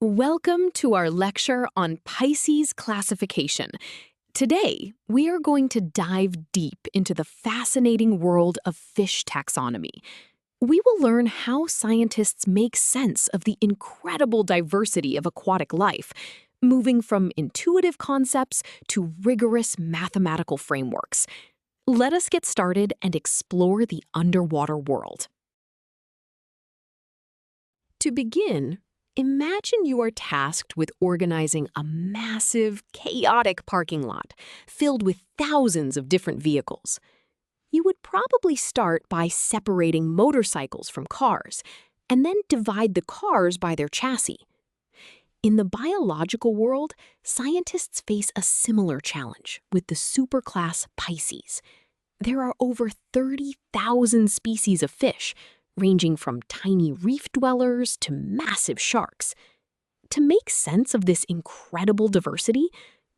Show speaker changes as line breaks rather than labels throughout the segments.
Welcome to our lecture on Pisces classification. Today, we are going to dive deep into the fascinating world of fish taxonomy. We will learn how scientists make sense of the incredible diversity of aquatic life, moving from intuitive concepts to rigorous mathematical frameworks. Let us get started and explore the underwater world. To begin, imagine you are tasked with organizing a massive, chaotic parking lot filled with thousands of different vehicles. You would probably start by separating motorcycles from cars, and then divide the cars by their chassis. In the biological world, scientists face a similar challenge with the superclass Pisces. There are over 30,000 species of fish, ranging from tiny reef dwellers to massive sharks. To make sense of this incredible diversity,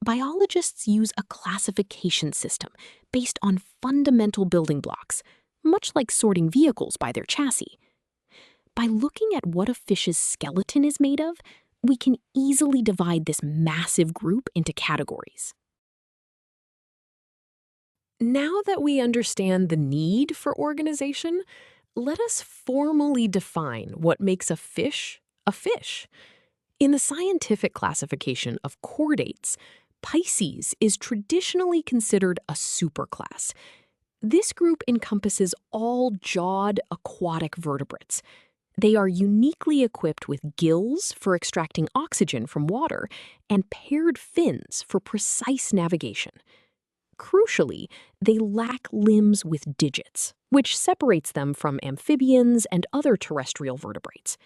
biologists use a classification system based on fundamental building blocks, much like sorting vehicles by their chassis. By looking at what a fish's skeleton is made of, we can easily divide this massive group into categories. Now that we understand the need for organization, let us formally define what makes a fish a fish. In the scientific classification of chordates, Pisces is traditionally considered a superclass. This group encompasses all jawed aquatic vertebrates. They are uniquely equipped with gills for extracting oxygen from water and paired fins for precise navigation. Crucially, they lack limbs with digits, which separates them from amphibians and other terrestrial vertebrates.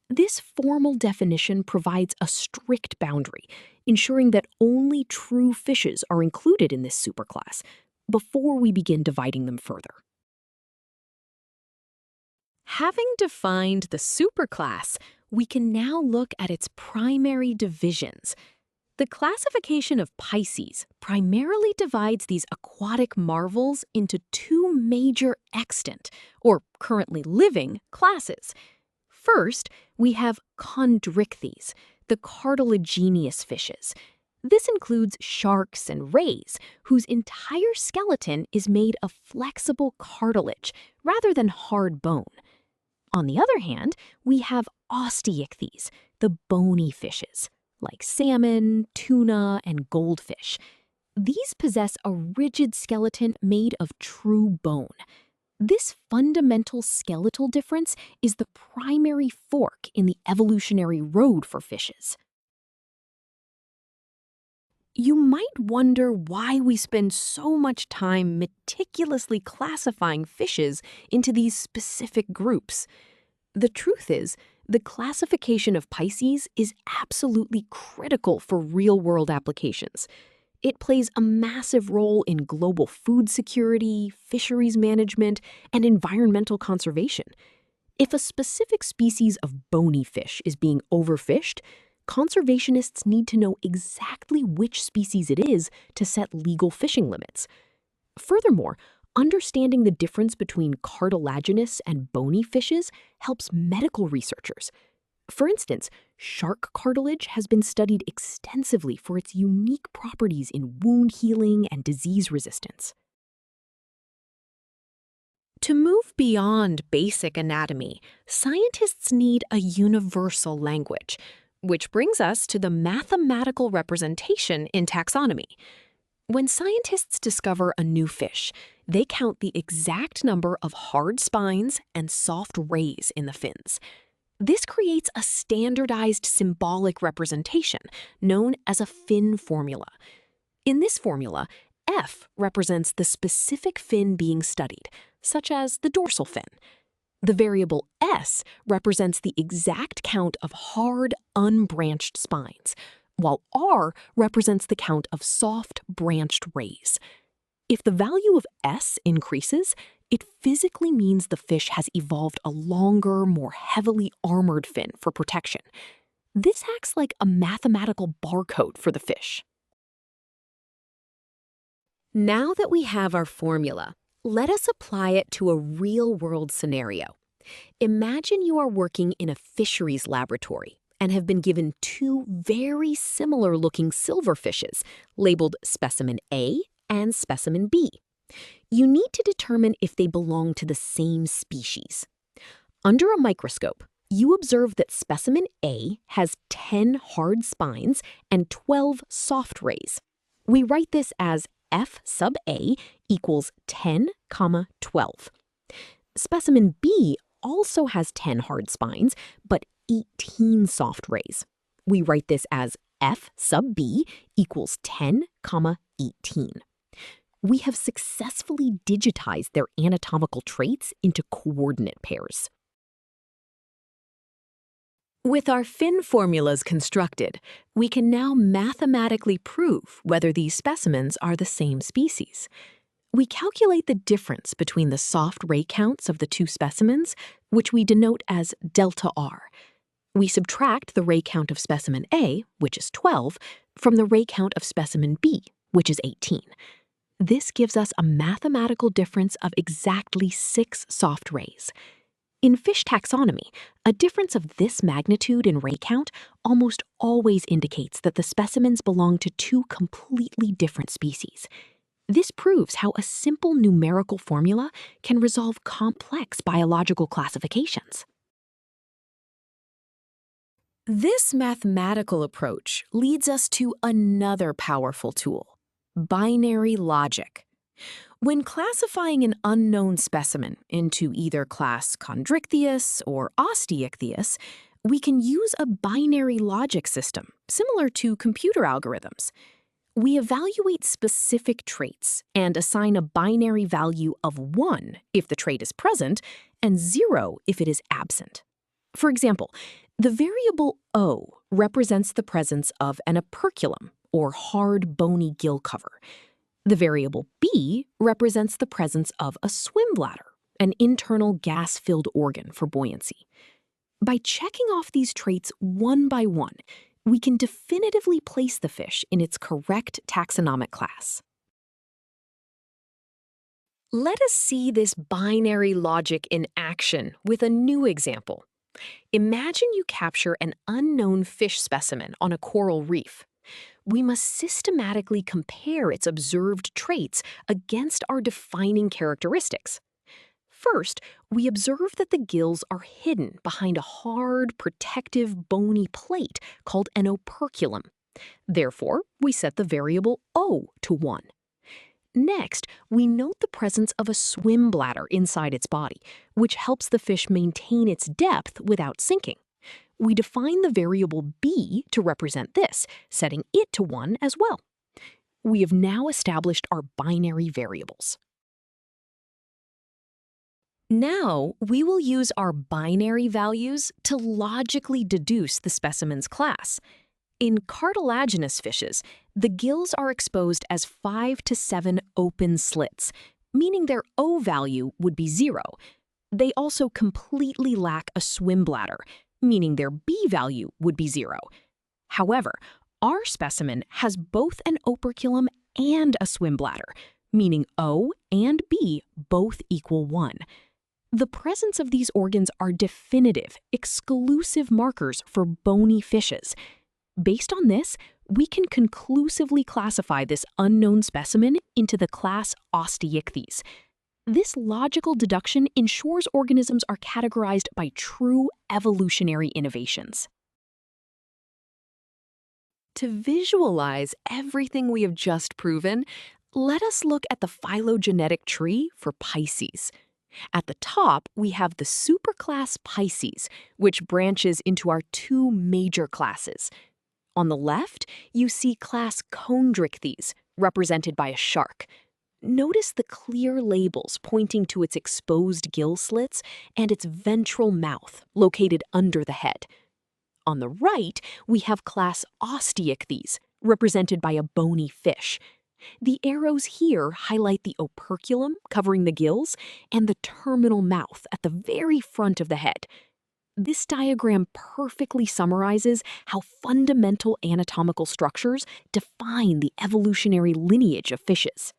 This formal definition provides a strict boundary, ensuring that only true fishes are included in this superclass before we begin dividing them further. Having defined the superclass, we can now look at its primary divisions. The classification of Pisces primarily divides these aquatic marvels into two major extant, or currently living, classes. First, we have chondrichthyes, the cartilaginous fishes. This includes sharks and rays, whose entire skeleton is made of flexible cartilage rather than hard bone. On the other hand, we have osteichthyes, the bony fishes, like salmon, tuna, and goldfish. These possess a rigid skeleton made of true bone. This fundamental skeletal difference is the primary fork in the evolutionary road for fishes. You might wonder why we spend so much time meticulously classifying fishes into these specific groups. The truth is, the classification of Pisces is absolutely critical for real-world applications. It plays a massive role in global food security, fisheries management, and environmental conservation. If a specific species of bony fish is being overfished, conservationists need to know exactly which species it is to set legal fishing limits. Furthermore, understanding the difference between cartilaginous and bony fishes helps medical researchers. For instance, shark cartilage has been studied extensively for its unique properties in wound healing and disease resistance. To move beyond basic anatomy, scientists need a universal language, which brings us to the mathematical representation in taxonomy. When scientists discover a new fish, they count the exact number of hard spines and soft rays in the fins. This creates a standardized symbolic representation known as a fin formula. In this formula, F represents the specific fin being studied, such as the dorsal fin. The variable S represents the exact count of hard, unbranched spines, while R represents the count of soft, branched rays. If the value of S increases, it physically means the fish has evolved a longer, more heavily armored fin for protection. This acts like a mathematical barcode for the fish. Now that we have our formula, let us apply it to a real-world scenario. Imagine you are working in a fisheries laboratory and have been given two very similar-looking silverfishes labeled Specimen A and Specimen B. You need to determine if they belong to the same species. Under a microscope, you observe that Specimen A has 10 hard spines and 12 soft rays. We write this as F sub A equals 10, 12. Specimen B also has 10 hard spines, but 18 soft rays. We write this as F sub B equals 10, 18. We have successfully digitized their anatomical traits into coordinate pairs. With our fin formulas constructed, we can now mathematically prove whether these specimens are the same species. We calculate the difference between the soft ray counts of the two specimens, which we denote as delta R. We subtract the ray count of specimen A, which is 12, from the ray count of specimen B, which is 18. This gives us a mathematical difference of exactly 6 soft rays. In fish taxonomy, a difference of this magnitude in ray count almost always indicates that the specimens belong to two completely different species. This proves how a simple numerical formula can resolve complex biological classifications. This mathematical approach leads us to another powerful tool: binary logic. When classifying an unknown specimen into either class Chondrichthyes or Osteichthyes, we can use a binary logic system similar to computer algorithms. We evaluate specific traits and assign a binary value of 1 if the trait is present and 0 if it is absent. For example, the variable O represents the presence of an operculum, or hard bony gill cover. The variable B represents the presence of a swim bladder, an internal gas-filled organ for buoyancy. By checking off these traits one by one, we can definitively place the fish in its correct taxonomic class. Let us see this binary logic in action with a new example. Imagine you capture an unknown fish specimen on a coral reef. We must systematically compare its observed traits against our defining characteristics. First, we observe that the gills are hidden behind a hard, protective, bony plate called an operculum. Therefore, we set the variable O to 1. Next, we note the presence of a swim bladder inside its body, which helps the fish maintain its depth without sinking. We define the variable B to represent this, setting it to 1 as well. We have now established our binary variables. Now, we will use our binary values to logically deduce the specimen's class. In cartilaginous fishes, the gills are exposed as 5 to 7 open slits, meaning their O value would be 0. They also completely lack a swim bladder, meaning their B value would be 0. However, our specimen has both an operculum and a swim bladder, meaning O and B both equal 1. The presence of these organs are definitive, exclusive markers for bony fishes. Based on this, we can conclusively classify this unknown specimen into the class Osteichthyes. This logical deduction ensures organisms are categorized by true evolutionary innovations. To visualize everything we have just proven, let us look at the phylogenetic tree for Pisces. At the top, we have the superclass Pisces, which branches into our two major classes. On the left, you see class Chondrichthyes, represented by a shark. Notice the clear labels pointing to its exposed gill slits and its ventral mouth, located under the head. On the right, we have class Osteichthyes, represented by a bony fish. The arrows here highlight the operculum covering the gills and the terminal mouth at the very front of the head. This diagram perfectly summarizes how fundamental anatomical structures define the evolutionary lineage of fishes.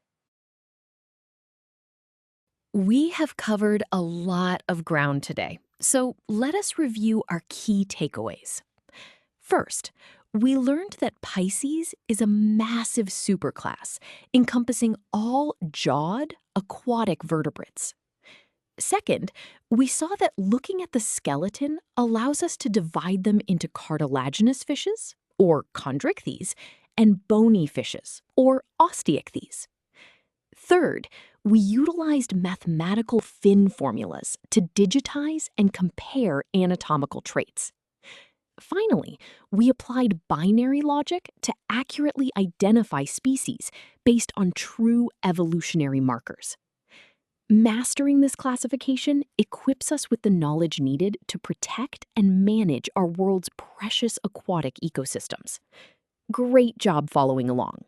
We have covered a lot of ground today, so let us review our key takeaways. First, we learned that Pisces is a massive superclass encompassing all jawed aquatic vertebrates. Second, we saw that looking at the skeleton allows us to divide them into cartilaginous fishes, or chondrichthyes, and bony fishes, or osteichthyes. Third, we utilized mathematical fin formulas to digitize and compare anatomical traits. Finally, we applied binary logic to accurately identify species based on true evolutionary markers. Mastering this classification equips us with the knowledge needed to protect and manage our world's precious aquatic ecosystems. Great job following along.